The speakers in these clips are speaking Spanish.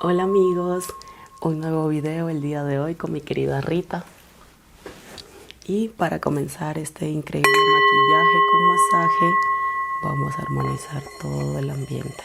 Hola amigos, un nuevo video el día de hoy con mi querida Rita. Y para comenzar este increíble maquillaje con masaje, vamos a armonizar todo el ambiente.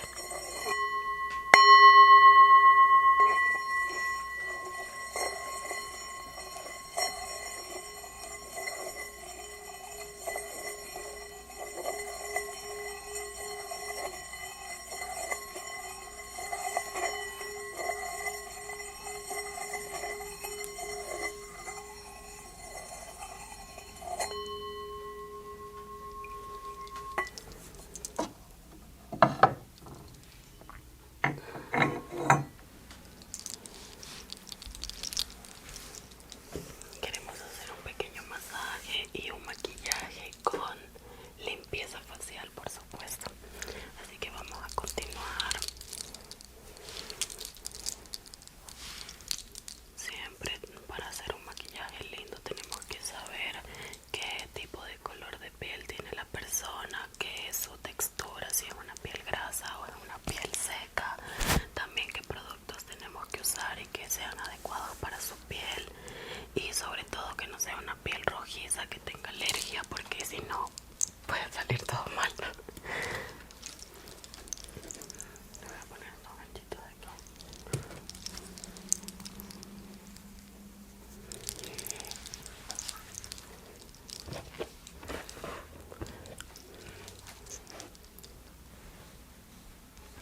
Queremos hacer un pequeño masaje y un maquillaje con limpieza facial, por supuesto. Así que vamos a continuar. Siempre para hacer un maquillaje lindo tenemos que saber qué tipo de color de piel tiene la persona, qué es su textura, si es una piel grasa o es una piel seca, también qué productos tenemos que usar y que sean adecuados para su piel, y sobre todo que no sea una piel rojiza que tenga alergia, porque si no puede salir todo mal. Voy a poner unos ganchitos aquí.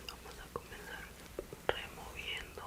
Vamos a comenzar removiendo.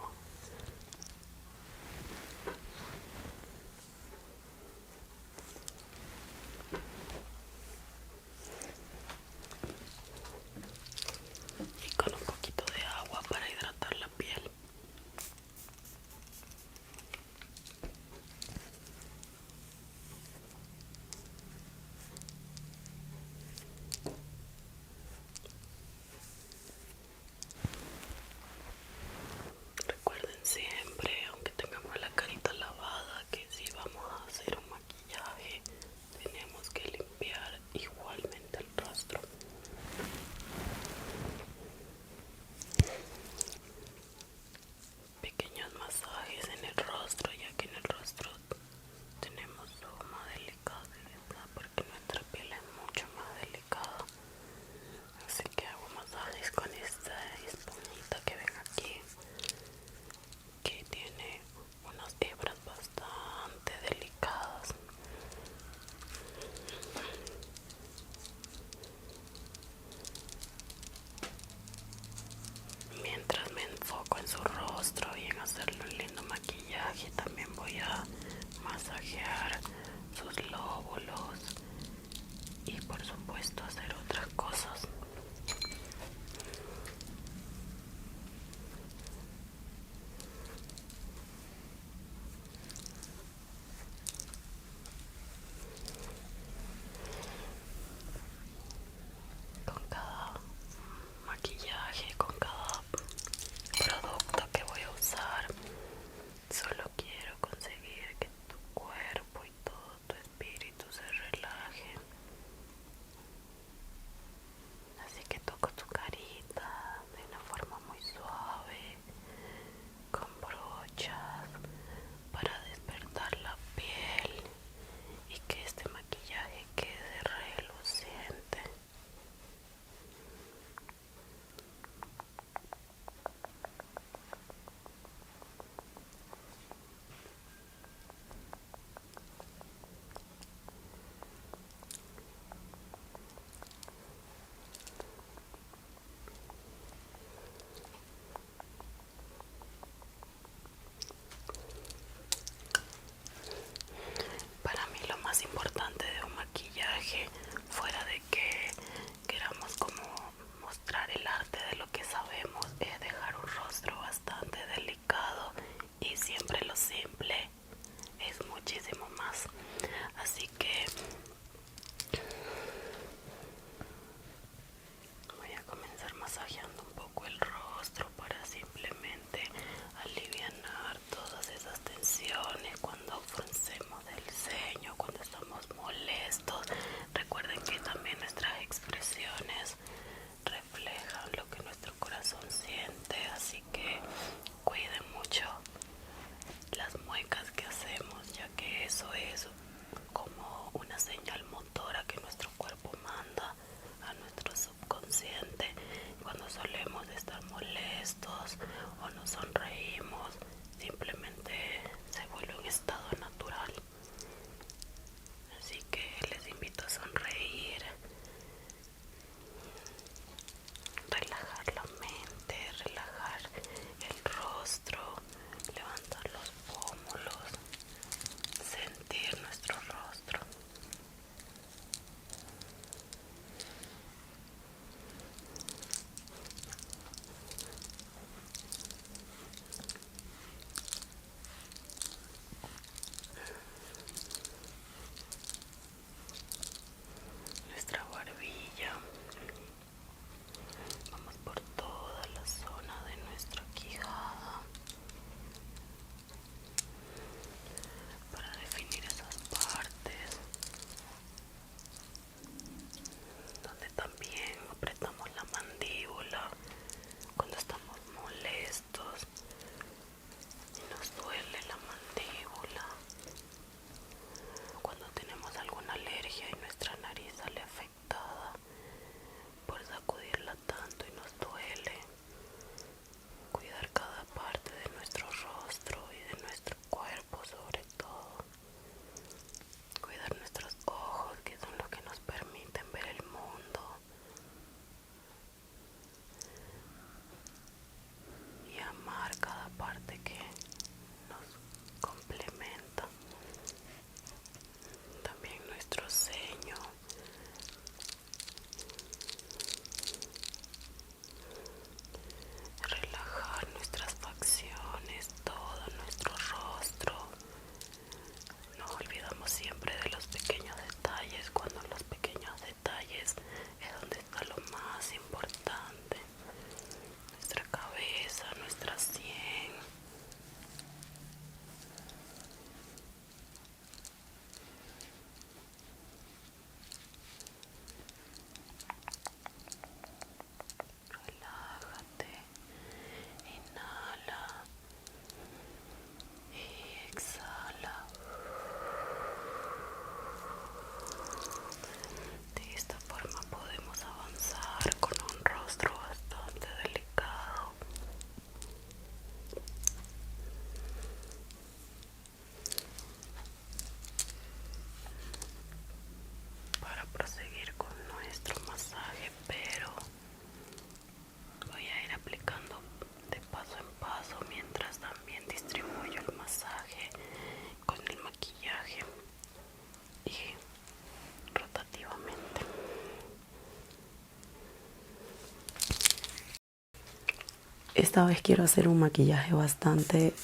esta vez quiero hacer un maquillaje bastante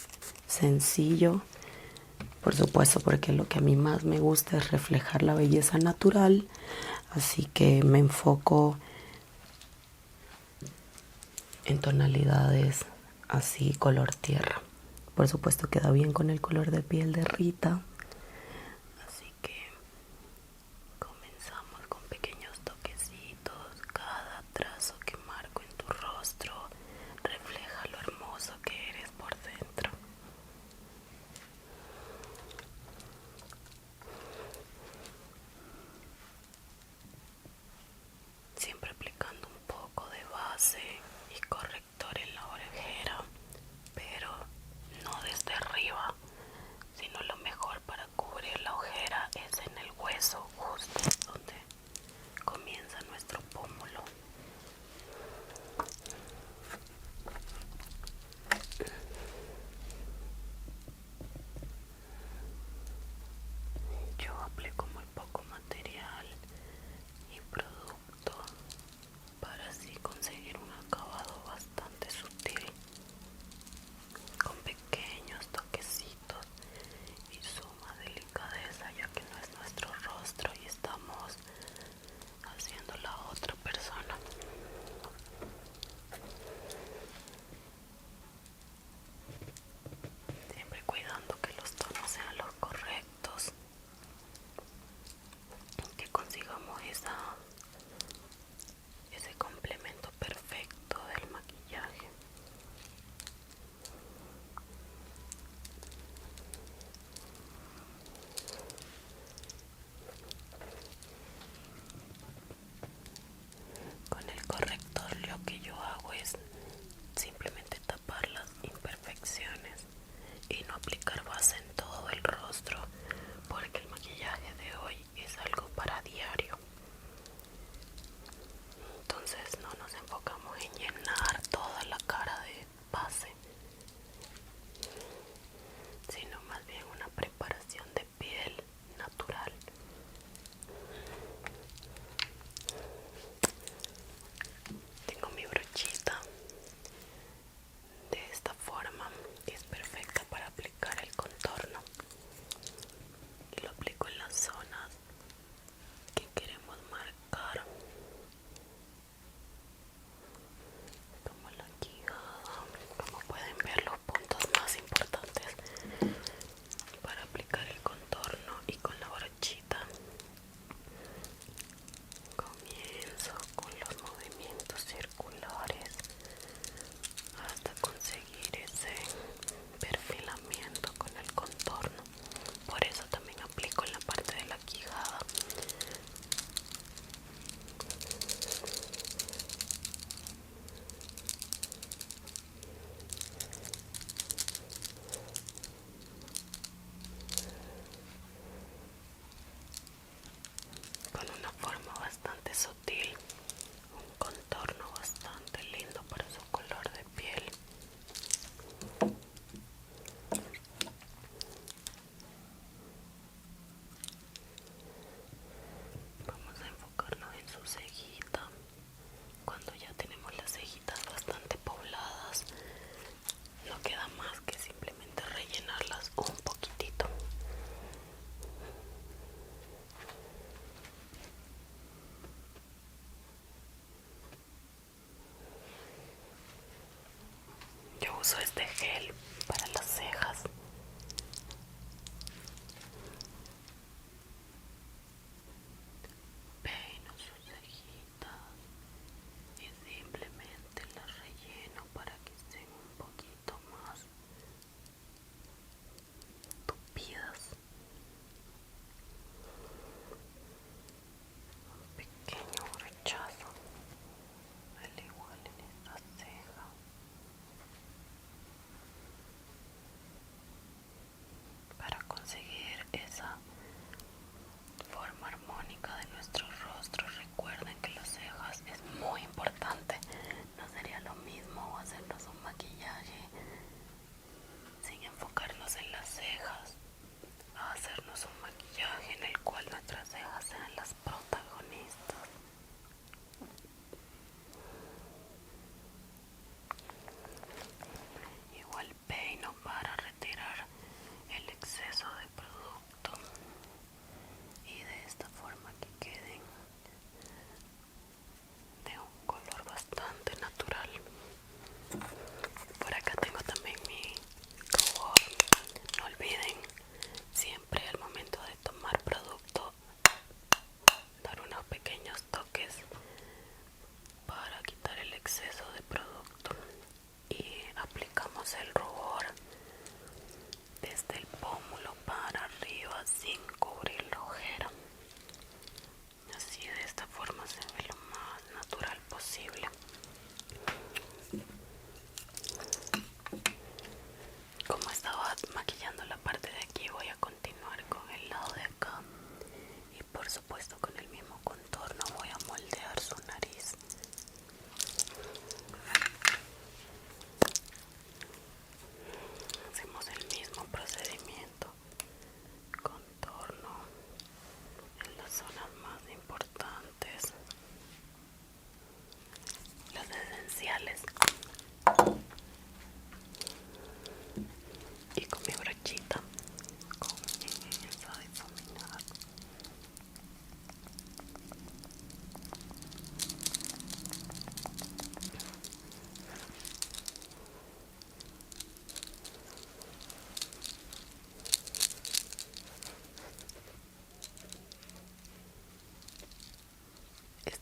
sencillo. Por supuesto, porque lo que a mí más me gusta es reflejar la belleza natural. Así que me enfoco en tonalidades así color tierra. Por supuesto queda bien con el color de piel de Rita. Así que comenzamos con pequeños toquecitos. Cada trazo que marco en tu rostro refleja lo hermoso que eres por dentro. Siempre aplicando un poco de base y corrector en la orejera, pero no desde arriba, sino lo mejor para cubrir la ojera es en el hueso, justo donde comienza nuestro pómulo. Yo aplico muy poco material y producto para así conseguir un acabado bastante sutil, con pequeños toquecitos y suma delicadeza, ya que no es nuestro rostro y estamos haciendo la otra persona. Siempre cuidando que los tonos sean los correctos, que consigamos ese complemento perfecto del maquillaje. Con el corrector lo que yo hago es simplemente tapar las imperfecciones y no aplicar base en todo el rostro, porque el maquillaje de hoy es algo para diario. Entonces no nos enfocamos en llenar toda la cara de base, sino más bien una preparación de piel natural. Tengo mi brochita de esta forma, es perfecta para aplicar el contorno y lo aplico en las zonas que queremos marcar, como la quijada. Como pueden ver, los puntos más importantes para aplicar el contorno, y con la brochita comienzo con los movimientos circulares hasta conseguir ese perfilamiento con el contorno. Por eso también aplico en la parte de la quijada. Con una forma bastante sutil, un contorno bastante lindo para su color de piel. Vamos a enfocarnos en su cejita. Cuando ya tenemos las cejitas bastante pobladas, no queda más que simplemente rellenarlas un poquitito. Yo uso este gel para las cejas. Peino sus cejitas y simplemente las relleno para que estén un poquito más tupidas. Un pequeño rechazo al igual en esta ceja.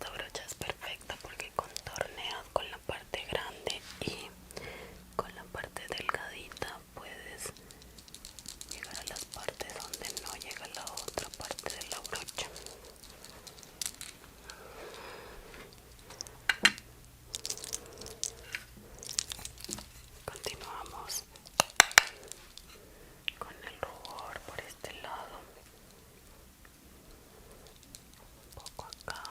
esta brocha es perfecta porque contornea con la parte grande y con la parte delgadita puedes llegar a las partes donde no llega la otra parte de la brocha. Continuamos con el rubor por este lado, un poco acá.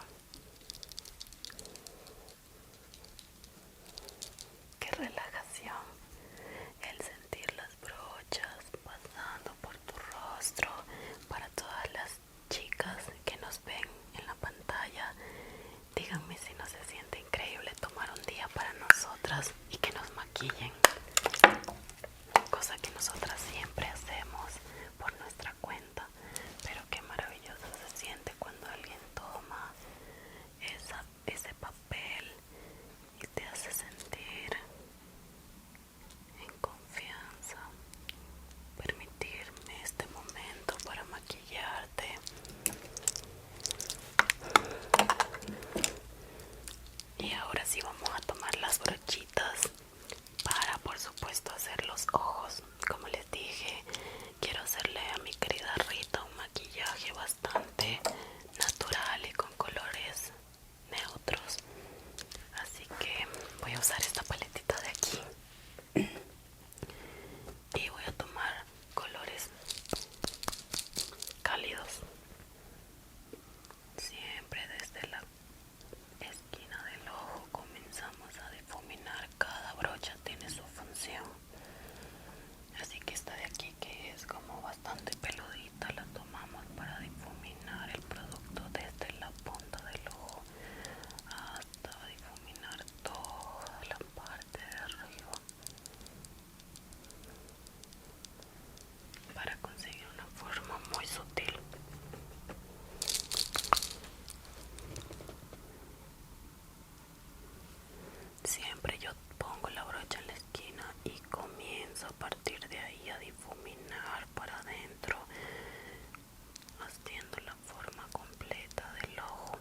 Qué relajación el sentir las brochas pasando por tu rostro. Para todas las chicas que nos ven en la pantalla, díganme si no se siente increíble tomar un día para nosotras y que nos maquillen, cosa que nosotras siempre hacemos por nuestra cuenta, pero qué maravilloso se siente cuando alguien toma ese papel y te hace sentir en confianza. Permitirme este momento para maquillarte. Y ahora sí vamos a tomar las brochitas para, por supuesto, hacer los ojos. Como les dije, quiero hacerle a mi querida Rita un maquillaje bastante natural y con colores neutros, así que voy a usar esta paletita de aquí y voy a tomar colores cálidos. Siempre desde la esquina del ojo comenzamos a difuminar. Cada brocha tiene su función, así que esta de aquí, que es como bastante peludita, la tomamos para difuminar el producto desde la punta del ojo hasta difuminar toda la parte de arriba, para conseguir una forma muy sutil. Siempre yo pongo la brocha en la esquina y comienzo a partir de ahí a difuminar para adentro, haciendo la forma completa del ojo.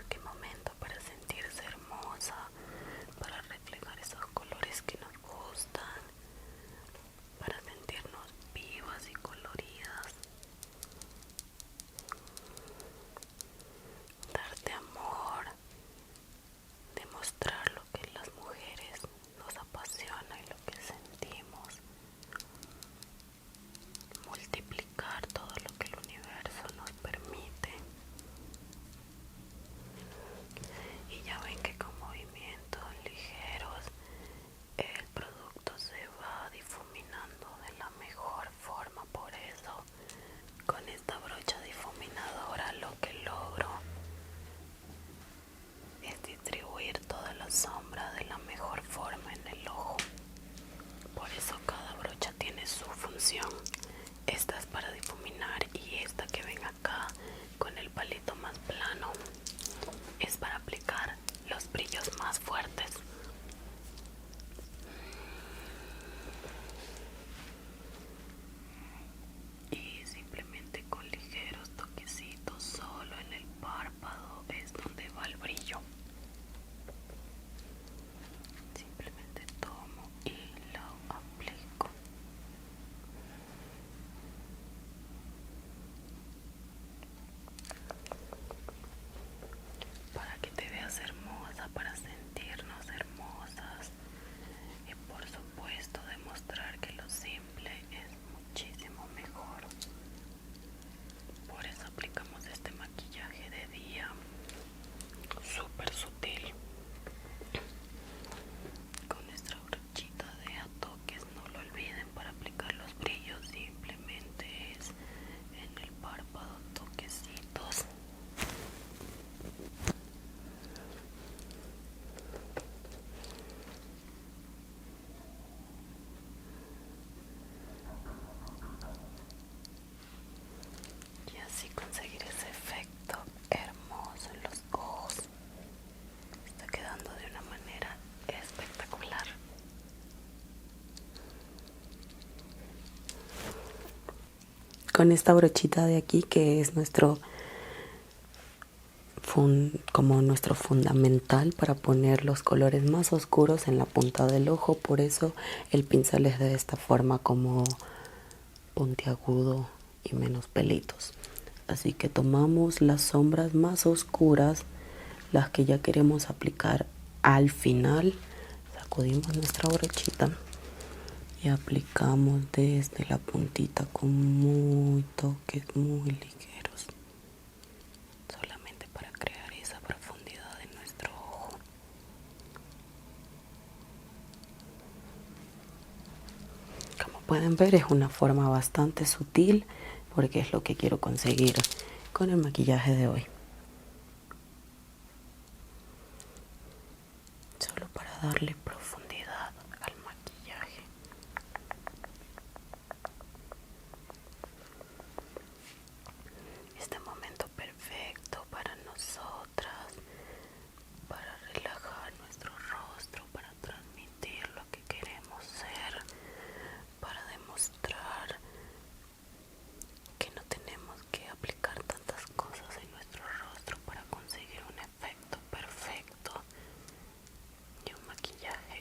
Qué momento para sentirse hermosa, para reflejar esos colores que nos gustan, para sentirnos vivas y coloridas, darte amor, demostrar lo que las mujeres nos apasiona y lo que sentimos, multiplicar todo lo que el universo nos permite. Y ya ven que con movimientos ligeros el producto se va difuminando de la mejor forma. Por eso con esta brocha difuminadora lo que logro es distribuir toda la sombra de la mejor forma en el ojo. Por eso cada brocha tiene su función. Esta es para difuminar y esta que ven acá con el palito más plano es para aplicar los brillos más fuertes. Y simplemente con ligeros toquecitos solo en el párpado es donde va el brillo. Simplemente tomo y lo aplico. Para que te veas hermosa, para sentirnos hermosas y por supuesto demostrar que lo simple es muchísimo mejor. Por eso aplicamos este maquillaje de día, súper sutil, con nuestra brochita de a toques. No lo olviden, para aplicar los brillos simplemente es en el párpado, toquecitos. con esta brochita de aquí, que es nuestro como nuestro fundamental para poner los colores más oscuros en la punta del ojo. Por eso el pincel es de esta forma, como puntiagudo y menos pelitos. Así que tomamos las sombras más oscuras, las que ya queremos aplicar al final. Sacudimos nuestra brochita y aplicamos desde la puntita con muy toques muy ligeros, solamente para crear esa profundidad en nuestro ojo. Como pueden ver, es una forma bastante sutil, porque es lo que quiero conseguir con el maquillaje de hoy. Solo para darle profundidad al maquillaje. Este momento perfecto para nosotras, para relajar nuestro rostro, para transmitir lo que queremos ser, para demostrar que no tenemos que aplicar tantas cosas en nuestro rostro para conseguir un efecto perfecto y un maquillaje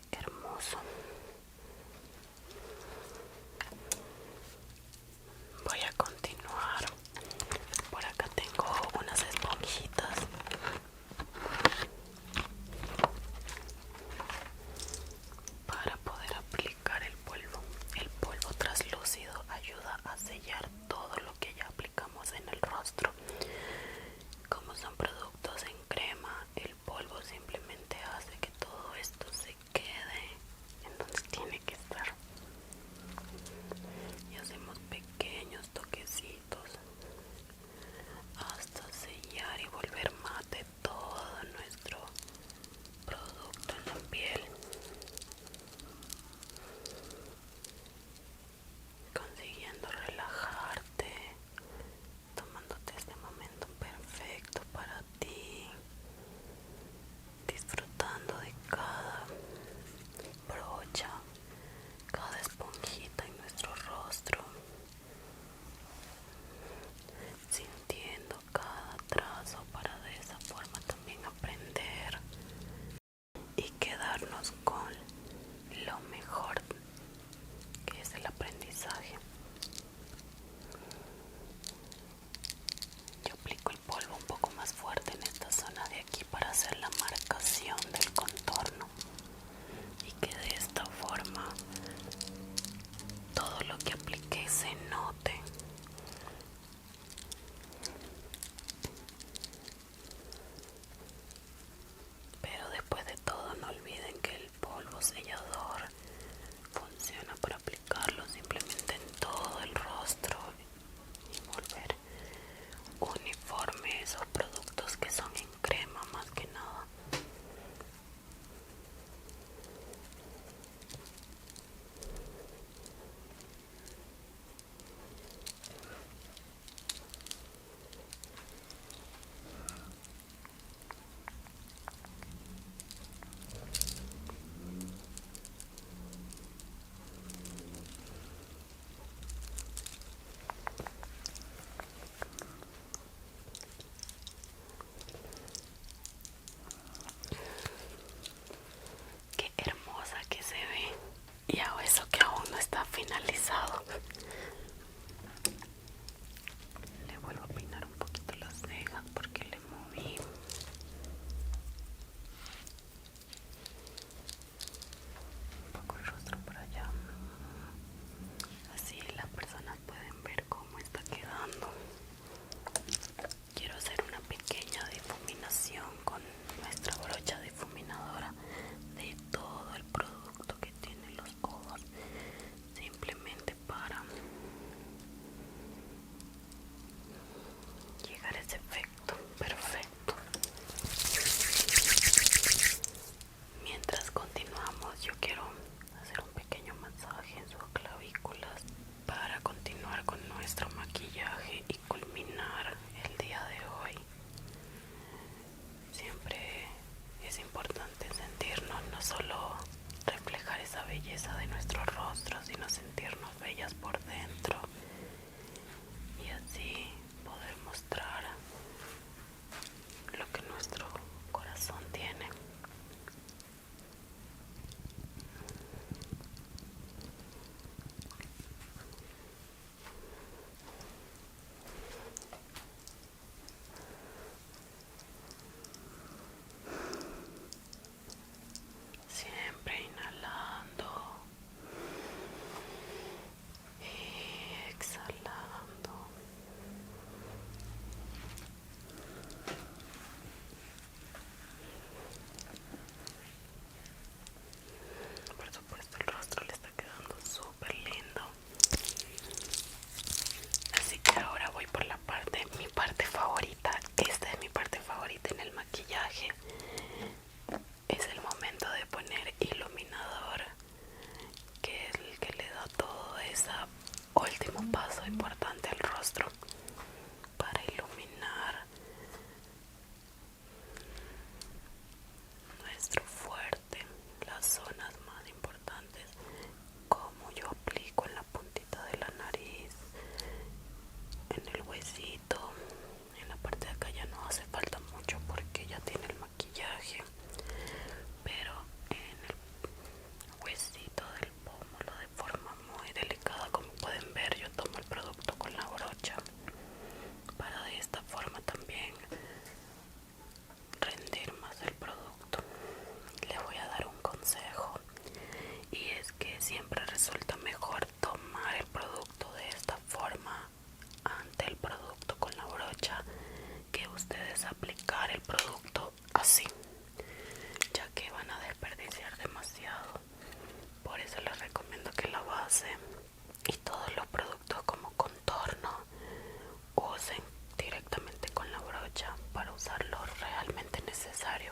usen directamente con la brocha para usar lo realmente necesario.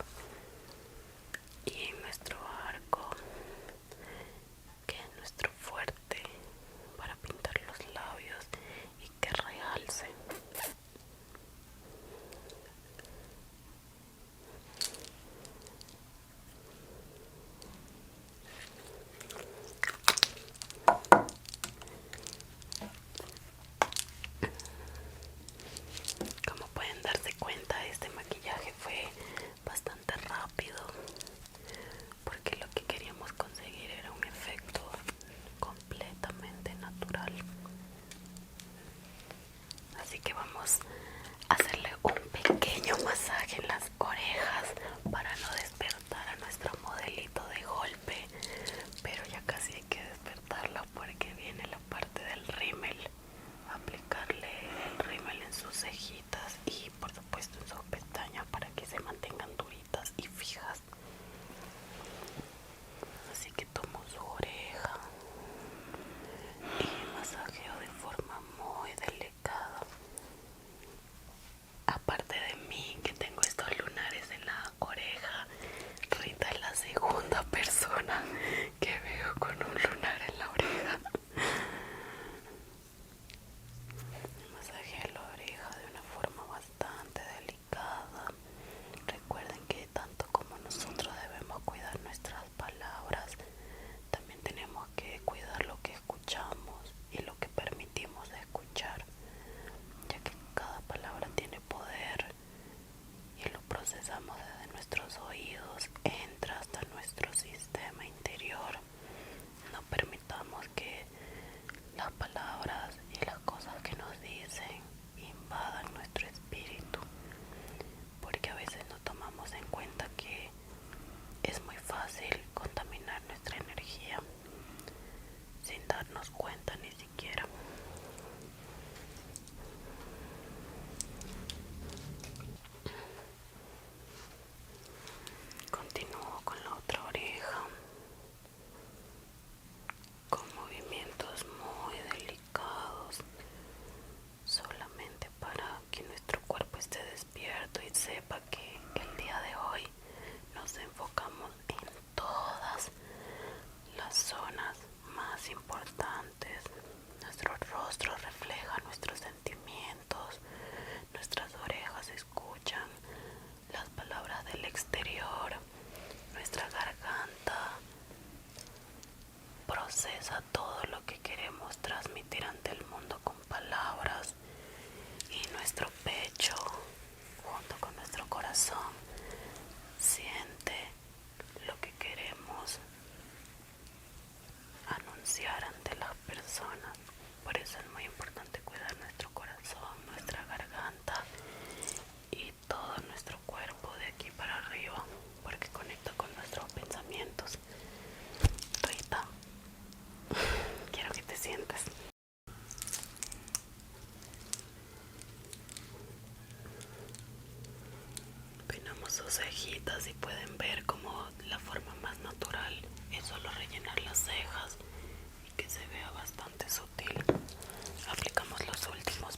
Y en nuestro arco, que es nuestro fuerte para pintar los labios y que realce. Como pueden darse cuenta, este maquillaje fue bastante rápido porque lo que queríamos conseguir era un efecto completamente natural. Así que vamos a hacerle un pequeño masaje en las orejas para no despertar a nuestro modelito de golpe, pero ya casi hay que despertarla porque viene la parte del rímel. Aplicarle el rímel en sus cejitas y por supuesto en sus pestañas para que se mantengan duritas y fijas. Así que tomo su oreja y masajeo de forma muy delicada. Aparte de mí, que tengo estos lunares en la oreja, Rita es la segunda persona que veo con un lunar en la oreja. Masajeo la oreja de una forma bastante delicada. Recuerden que tanto como nosotros debemos cuidar nuestras palabras, también tenemos que cuidar lo que escuchamos y lo que permitimos escuchar, ya que cada palabra tiene poder y lo procesamos desde nuestros oídos, entra hasta nuestro sistema interior. No permitamos que las palabras y las cosas que nos dicen invadan nuestro espíritu, porque a veces no tomamos en cuenta que es muy fácil contaminar nuestra energía sin darnos cuenta ni siquiera. Continúo con la otra oreja, con movimientos muy delicados, solamente para que nuestro cuerpo esté despierto y sepa que el día de hoy nos enfocamos en todas las zonas más importantes. Nuestro rostro refleja nuestros sentimientos, nuestras orejas escuchan las palabras del exterior, nuestra garganta procesa todo lo que queremos transmitir ante el mundo con palabras, y nuestro pecho junto con nuestro corazón siente lo que queremos anunciar ante las personas. Por eso es muy importante cuidar nuestro corazón, nuestra garganta y todo nuestro cuerpo de aquí para arriba, porque conecta con nuestros pensamientos. Rita, quiero que te sientes. Peinamos sus cejitas y pueden ver como la forma más natural es solo rellenar las cejas y que se vea bastante sutil. Aplicamos los últimos